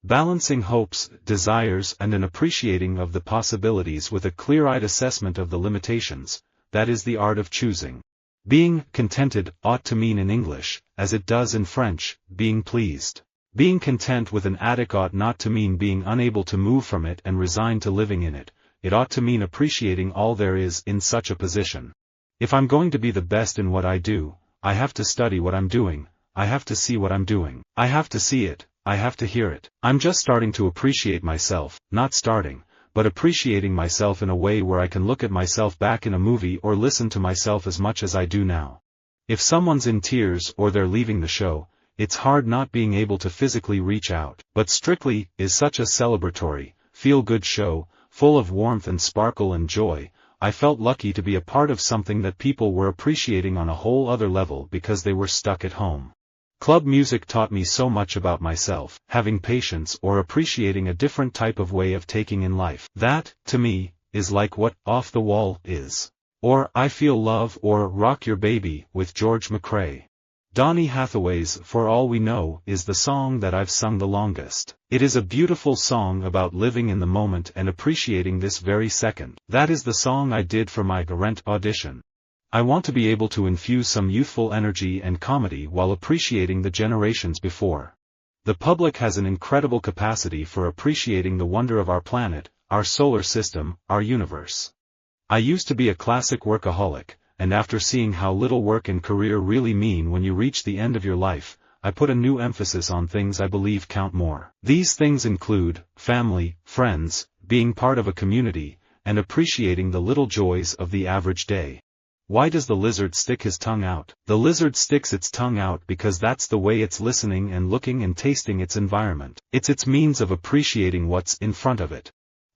Balancing hopes, desires and an appreciating of the possibilities with a clear-eyed assessment of the limitations, that is the art of choosing. Being contented ought to mean in English, as it does in French, being pleased. Being content with an attic ought not to mean being unable to move from it and resigned to living in it. It ought to mean appreciating all there is in such a position. If I'm going to be the best in what I do, I have to study what I'm doing, I have to see what I'm doing, I have to see it, I have to hear it. I'm just starting to appreciate myself, not starting, but appreciating myself in a way where I can look at myself back in a movie or listen to myself as much as I do now. If someone's in tears or they're leaving the show, it's hard not being able to physically reach out. But Strictly is such a celebratory, feel-good show, full of warmth and sparkle and joy. I felt lucky to be a part of something that people were appreciating on a whole other level because they were stuck at home. Club music taught me so much about myself, having patience or appreciating a different type of way of taking in life. That, to me, is like what Off the Wall is. Or I Feel Love or Rock Your Baby with George McCrae. Donny Hathaway's For All We Know is the song that I've sung the longest. It is a beautiful song about living in the moment and appreciating this very second. That is the song I did for my Rent audition. I want to be able to infuse some youthful energy and comedy while appreciating the generations before. The public has an incredible capacity for appreciating the wonder of our planet, our solar system, our universe. I used to be a classic workaholic, and after seeing how little work and career really mean when you reach the end of your life, I put a new emphasis on things I believe count more. These things include family, friends, being part of a community, and appreciating the little joys of the average day. Why does the lizard stick his tongue out? The lizard sticks its tongue out because that's the way it's listening and looking and tasting its environment. It's its means of appreciating what's in front of it.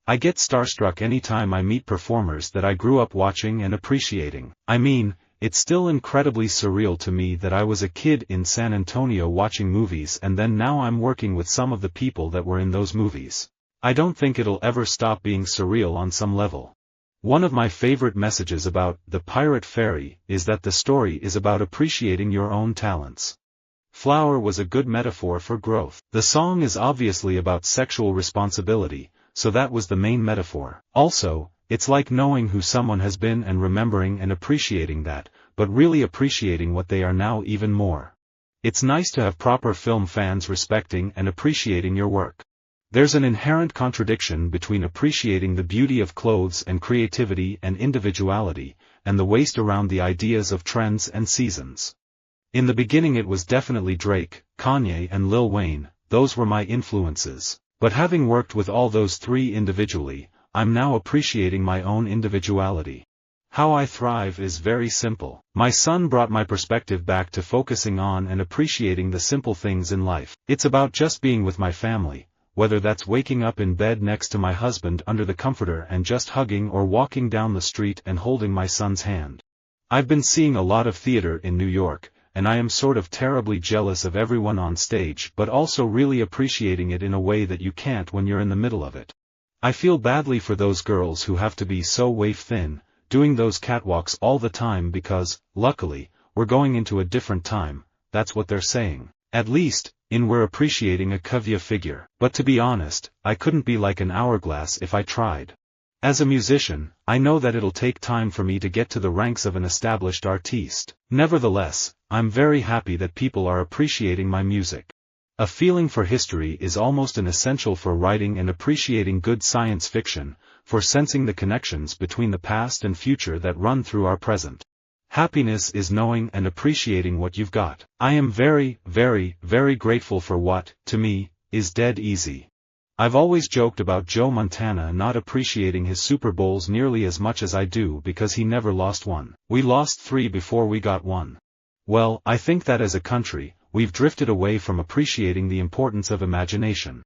I get starstruck anytime I meet performers that I grew up watching and appreciating. I mean, it's still incredibly surreal to me that I was a kid in San Antonio watching movies and then now I'm working with some of the people that were in those movies. I don't think it'll ever stop being surreal on some level. One of my favorite messages about The Pirate Fairy is that the story is about appreciating your own talents. Flower was a good metaphor for growth. The song is obviously about sexual responsibility, so that was the main metaphor. Also, it's like knowing who someone has been and remembering and appreciating that, but really appreciating what they are now even more. It's nice to have proper film fans respecting and appreciating your work. There's an inherent contradiction between appreciating the beauty of clothes and creativity and individuality, and the waste around the ideas of trends and seasons. In the beginning it was definitely Drake, Kanye and Lil Wayne, those were my influences. But having worked with all those three individually, I'm now appreciating my own individuality. How I thrive is very simple. My son brought my perspective back to focusing on and appreciating the simple things in life. It's about just being with my family, whether that's waking up in bed next to my husband under the comforter and just hugging or walking down the street and holding my son's hand. I've been seeing a lot of theater in New York, and I am sort of terribly jealous of everyone on stage but also really appreciating it in a way that you can't when you're in the middle of it. I feel badly for those girls who have to be so waif-thin, doing those catwalks all the time because, luckily, we're going into a different time, that's what they're saying. At least, we're appreciating a Kavya figure. But to be honest, I couldn't be like an hourglass if I tried. As a musician, I know that it'll take time for me to get to the ranks of an established artiste. Nevertheless, I'm very happy that people are appreciating my music. A feeling for history is almost an essential for writing and appreciating good science fiction, for sensing the connections between the past and future that run through our present. Happiness is knowing and appreciating what you've got. I am very, very, very grateful for what, to me, is dead easy. I've always joked about Joe Montana not appreciating his Super Bowls nearly as much as I do because he never lost one. We lost 3 before we got 1. Well, I think that as a country, we've drifted away from appreciating the importance of imagination.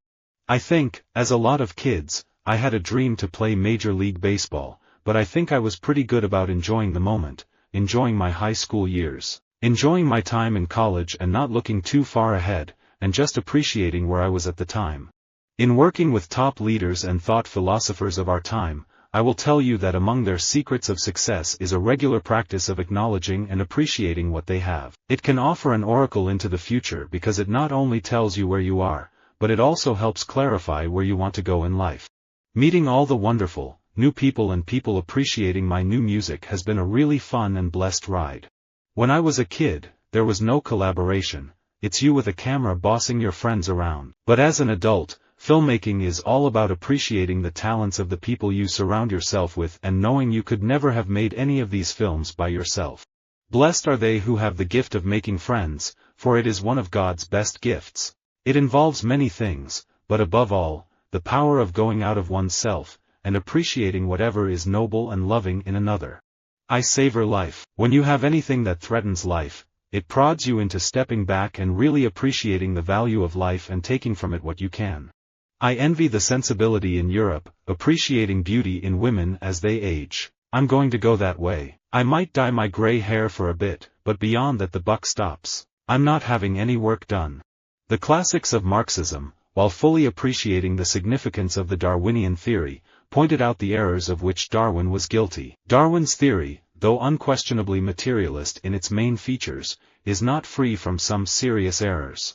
I think, as a lot of kids, I had a dream to play Major League Baseball, but I think I was pretty good about enjoying the moment, enjoying my high school years, enjoying my time in college and not looking too far ahead, and just appreciating where I was at the time. In working with top leaders and thought philosophers of our time, I will tell you that among their secrets of success is a regular practice of acknowledging and appreciating what they have. It can offer an oracle into the future because it not only tells you where you are, but it also helps clarify where you want to go in life. Meeting all the wonderful, new people and people appreciating my new music has been a really fun and blessed ride. When I was a kid, there was no collaboration, it's you with a camera bossing your friends around. But as an adult, filmmaking is all about appreciating the talents of the people you surround yourself with and knowing you could never have made any of these films by yourself. Blessed are they who have the gift of making friends, for it is one of God's best gifts. It involves many things, but above all, the power of going out of oneself, and appreciating whatever is noble and loving in another. I savor life. When you have anything that threatens life, it prods you into stepping back and really appreciating the value of life and taking from it what you can. I envy the sensibility in Europe, appreciating beauty in women as they age. I'm going to go that way. I might dye my gray hair for a bit, but beyond that the buck stops. I'm not having any work done. The classics of Marxism, while fully appreciating the significance of the Darwinian theory, pointed out the errors of which Darwin was guilty. Darwin's theory, though unquestionably materialist in its main features, is not free from some serious errors.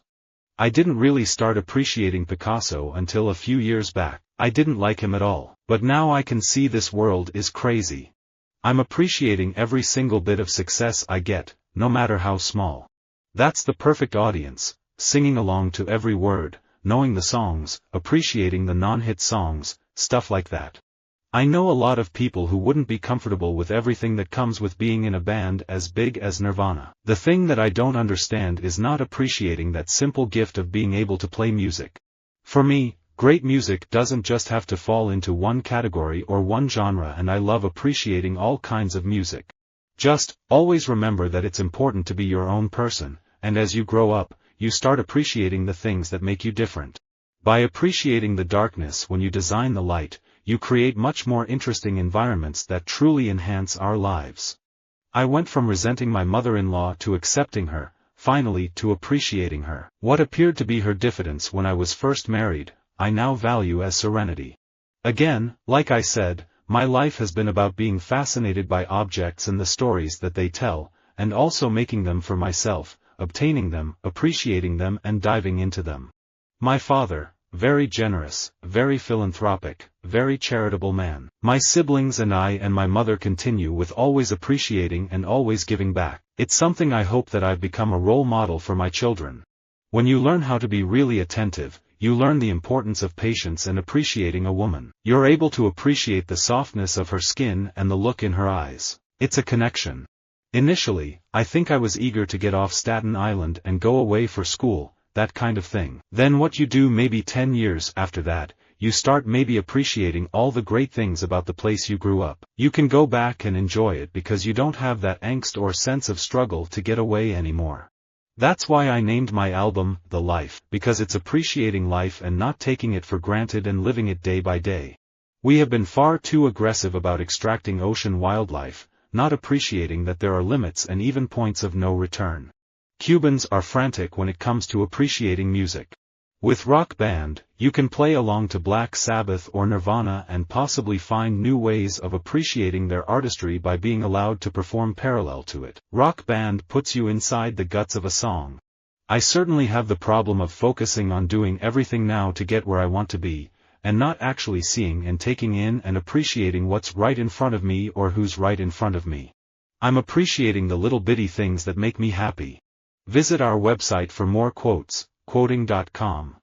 I didn't really start appreciating Picasso until a few years back. I didn't like him at all, but now I can see this world is crazy. I'm appreciating every single bit of success I get, no matter how small. That's the perfect audience, singing along to every word, knowing the songs, appreciating the non-hit songs, stuff like that. I know a lot of people who wouldn't be comfortable with everything that comes with being in a band as big as Nirvana. The thing that I don't understand is not appreciating that simple gift of being able to play music. For me, great music doesn't just have to fall into one category or one genre, and I love appreciating all kinds of music. Just, always remember that it's important to be your own person, and as you grow up, you start appreciating the things that make you different. By appreciating the darkness when you design the light, you create much more interesting environments that truly enhance our lives. I went from resenting my mother-in-law to accepting her, finally to appreciating her. What appeared to be her diffidence when I was first married, I now value as serenity. Again, like I said, my life has been about being fascinated by objects and the stories that they tell, and also making them for myself, obtaining them, appreciating them and diving into them. My father, very generous, very philanthropic, very charitable man. My siblings and I and my mother continue with always appreciating and always giving back. It's something I hope that I've become a role model for my children. When you learn how to be really attentive, you learn the importance of patience and appreciating a woman. You're able to appreciate the softness of her skin and the look in her eyes. It's a connection. Initially, I think I was eager to get off Staten Island and go away for school, that kind of thing. Then what you do maybe 10 years after that, you start maybe appreciating all the great things about the place you grew up. You can go back and enjoy it because you don't have that angst or sense of struggle to get away anymore. That's why I named my album, The Life, because it's appreciating life and not taking it for granted and living it day by day. We have been far too aggressive about extracting ocean wildlife, not appreciating that there are limits and even points of no return. Cubans are frantic when it comes to appreciating music. With Rock Band, you can play along to Black Sabbath or Nirvana and possibly find new ways of appreciating their artistry by being allowed to perform parallel to it. Rock Band puts you inside the guts of a song. I certainly have the problem of focusing on doing everything now to get where I want to be, and not actually seeing and taking in and appreciating what's right in front of me or who's right in front of me. I'm appreciating the little bitty things that make me happy. Visit our website for more quotes, quoting.com.